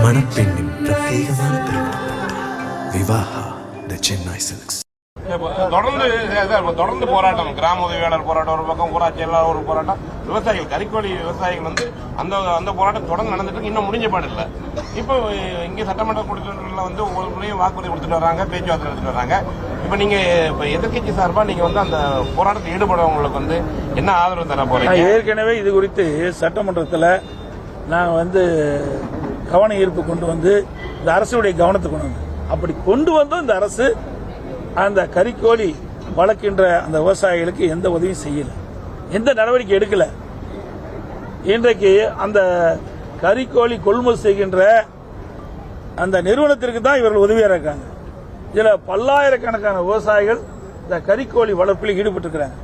மணப்பெண்ணின் பிரத்யேகமான திருமணம் விவாஹா தி சென்னை சில்க்ஸ். தொடர்ந்து போராட்டம், கிராம உதவியாளர் போராட்டம் ஒரு பக்கம், ஊராட்சி எல்லாரும் ஒரு போராட்டம், விவசாயிகள் கறிக்கோழி விவசாயிகள் அந்த போராட்டம் தொடர்ந்து நடந்துட்டு இன்னும் முடிஞ்ச பாடு இல்லை. இப்போ இங்கே சட்டமன்ற கூட்டத்தில் ஒவ்வொரு முறையும் வாக்குறுதி கொடுத்துட்டு வராங்க, பேச்சுவார்த்தை எடுத்துட்டு வராங்க. இப்போ நீங்க இப்போ எதிர்கட்சி சார்பா நீங்க அந்த போராட்டத்தில் ஈடுபடுறவங்களுக்கு என்ன ஆதரவு தர போறீங்க? ஏற்கனவே இது குறித்து சட்டமன்றத்தில் நான் கவன ஈர்ப்பு கொண்டு வந்து இந்த அரசுடைய கவனத்தை கொண்டு வந்து அப்படி கொண்டு வந்தும் இந்த அரசு அந்த கறிக்கோழி வளர்க்கின்ற அந்த விவசாயிகளுக்கு எந்த உதவியும் செய்யல, எந்த நடவடிக்கை எடுக்கல. இன்றைக்கு அந்த கறிக்கோழி கொள்முதல் செய்கின்ற அந்த நிறுவனத்திற்கு தான் இவர்கள் உதவியாக இருக்காங்க. இதுல பல்லாயிரக்கணக்கான விவசாயிகள் இந்த கறிக்கோழி வளர்ப்பில் ஈடுபட்டிருக்கிறாங்க.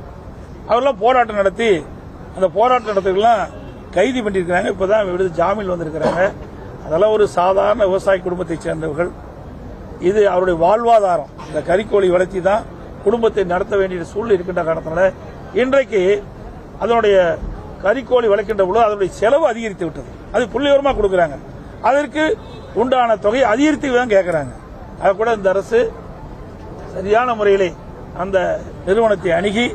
அவரெல்லாம் போராட்டம் நடத்தி அந்த போராட்ட நடத்துக்கெல்லாம் கைது பண்ணியிருக்கிறாங்க. இப்பதான் விடுதலை ஜாமீன் வந்திருக்கிறாங்க. அதெல்லாம் ஒரு சாதாரண விவசாய குடும்பத்தை சேர்ந்தவர்கள். இது அவருடைய வாழ்வாதாரம். இந்த கறிக்கோழி வளர்ச்சி தான் குடும்பத்தை நடத்த வேண்டிய சூழ்நிலை இருக்கின்ற காரணத்தினால இன்றைக்கு அதனுடைய கறிக்கோழி வளர்க்கின்ற பொழுது அதனுடைய செலவு அதிகரித்து விட்டது. அது புள்ளிவிவரமா கொடுக்கறாங்க. அதற்கு உண்டான தொகை அதிகரித்து தான் கேட்கறாங்க. அது கூட இந்த அரசு சரியான முறையிலே அந்த நிறுவனத்தை அணுகி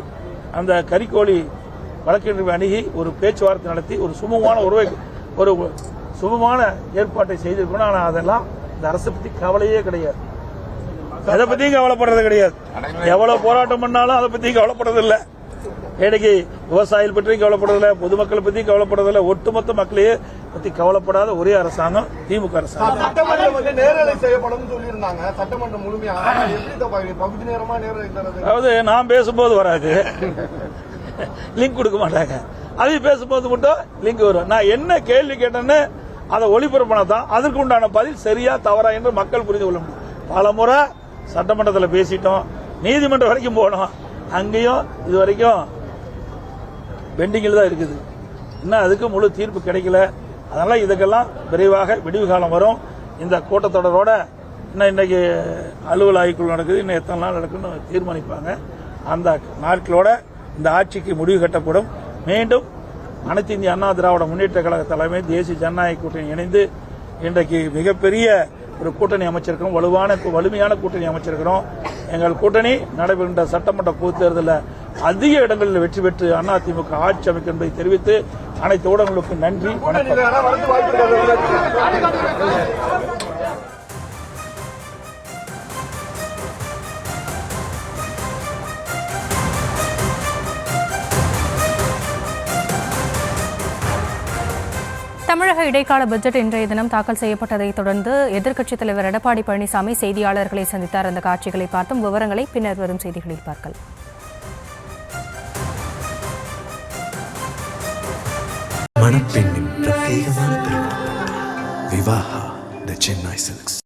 அந்த கறிக்கோழி வழக்கிற்கு அணுகி ஒரு பேச்சுவார்த்தை நடத்தி ஒரு சுமமான ஏற்பாட்டை செய்திருக்கணும். ஆனால் அதெல்லாம் இந்த அரசு பத்தி கவலையே கிடையாது. அதை பத்தியும் கவலைப்படுறது கிடையாது. எவ்வளவு போராட்டம் பண்ணாலும் அதை பத்தியும் கவலைப்படுறது இல்லை. இன்னைக்கு விவசாயிகள் பற்றியும் கவலைப்படுறதில்லை, பொதுமக்களை பத்தியும் கவலைப்படுறதில்லை. ஒட்டுமொத்த மக்களையே பத்தி கவலைப்படாத ஒரே அரசாங்கம் திமுக அரசாங்கம். அதாவது நான் பேசும்போது வராது, லிங்க் கொடுக்க மாட்டாங்க. அது பேசும்போது மட்டும் லிங்க் வரும். நான் என்ன கேள்வி கேட்டேன்னு அதை ஒளிபரப்பினா தான் அதற்கு உண்டான பதில் சரியா தவறா என்று மக்கள் புரிந்து கொள்ள முடியும். பல முறை சட்டமன்றத்தில் பேசிட்டோம், நீதிமன்றம் வரைக்கும் போனோம், அங்கேயும் இது வரைக்கும் பெண்டிங்கில் தான் இருக்குது. இன்னும் அதுக்கு முழு தீர்ப்பு கிடைக்கல. அதனால இதுக்கெல்லாம் விரைவாக விடிவு காலம் வரும். இந்த கூட்டத்தொடரோட இன்னைக்கு அலுவல் ஆய்வுக்குள் நடக்குது, இன்னும் எத்தனை நாள் நடக்குன்னு தீர்மானிப்பாங்க. அந்த நாட்களோட இந்த ஆட்சிக்கு முடிவு கட்டப்படும். மீண்டும் அனைத்து இந்திய அண்ணா திராவிட முன்னேற்ற கழக தலைமை தேசிய ஜனநாயக கூட்டணி இணைந்து இன்றைக்கு மிகப்பெரிய ஒரு கூட்டணி அமைச்சிருக்கிறோம், வலிமையான கூட்டணி அமைச்சிருக்கிறோம். எங்கள் கூட்டணி நடைபெறுகின்ற சட்டமன்ற பொதுத் தேர்தலில் அதிக இடங்களில் வெற்றி பெற்று அதிமுக ஆட்சி அமைக்கும் என்பதை தெரிவித்து அனைத்து ஊடகங்களுக்கும் நன்றி, வணக்கம். தமிழக இடைக்கால பட்ஜெட் இன்றைய தினம் தாக்கல் செய்யப்பட்டதைத் தொடர்ந்து எதிர்க்கட்சித் தலைவர் எடப்பாடி பழனிசாமி செய்தியாளர்களை சந்தித்தார். அந்த காட்சிகளை பார்த்தும் விவரங்களை பின்னர் வரும் செய்திகளில் பார்க்கலாம். மணப்பெண்ணின் பிரத்யேகமான திருமணம் விவாஹா தி சென்னை சில்க்ஸ்.